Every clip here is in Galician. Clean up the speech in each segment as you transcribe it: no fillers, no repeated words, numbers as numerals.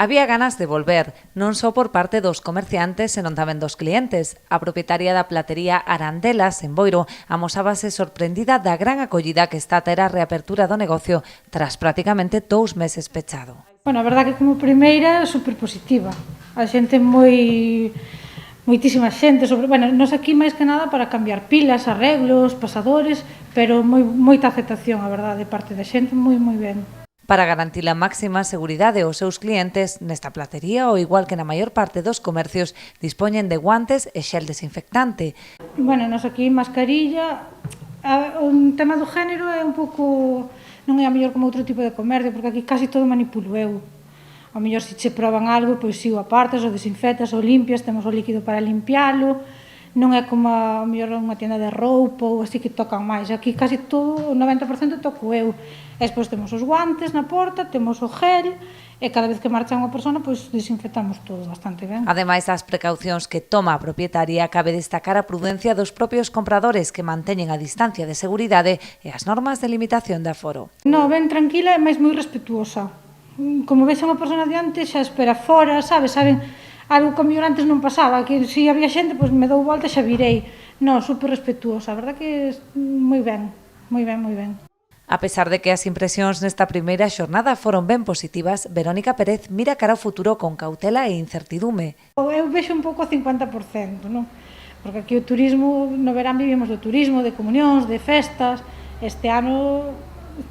Había ganas de volver, non só por parte dos comerciantes, senón tamén dos clientes. A propietaria da platería Arandelas, en Boiro, amosábase sorprendida da gran acollida que está a ter a reapertura do negocio tras prácticamente 2 meses pechado. Bueno, a verdade que como primeira, super positiva. A xente moitísima xente, nos aquí máis que nada para cambiar pilas, arreglos, pasadores, pero moita aceptación, a verdade, de parte da xente, moi ben. Para garantir a máxima seguridade aos seus clientes, nesta platería, ao igual que na maior parte dos comercios, dispoñen de guantes e xel desinfectante. Bueno, nos aquí mascarilla, o tema do género é un pouco, non é a mellor como outro tipo de comercio, porque aquí casi todo manipulo eu. A mellor se che proban algo, pois si o apartas, o desinfectas, o limpias, temos o líquido para limpialo, non é como a mellor unha tienda de roupa ou así que tocan máis. Aquí casi todo, o 90% toco eu. E despois temos os guantes na porta, temos o gel, e cada vez que marcha unha persona, pois desinfectamos todo bastante ben. Ademais das precaucións que toma a propietaria, cabe destacar a prudencia dos propios compradores que manteñen a distancia de seguridade e as normas de limitación de aforo. Non, ben tranquila e máis moi respetuosa. Como vexa unha persona diante, xa espera fora, saben, algo que a mellor antes non pasaba, que se había xente, pois me dou volta e xa virei. Non, super respetuosa, a verdad que moi ben. A pesar de que as impresións nesta primeira xornada foron ben positivas, Verónica Pérez mira cara ao futuro con cautela e incertidume. Eu vexo un pouco 50%, non? Porque aquí o turismo, no verán vivimos do turismo, de comunións, de festas. Este ano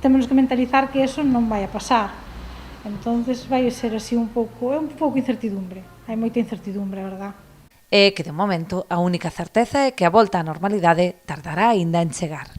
temos que mentalizar que eso non vai a pasar. Entonces vai ser así un pouco incertidumbre. Hai moita incertidumbre, a verdad. É que, de momento, a única certeza é que a volta á normalidade tardará aínda en chegar.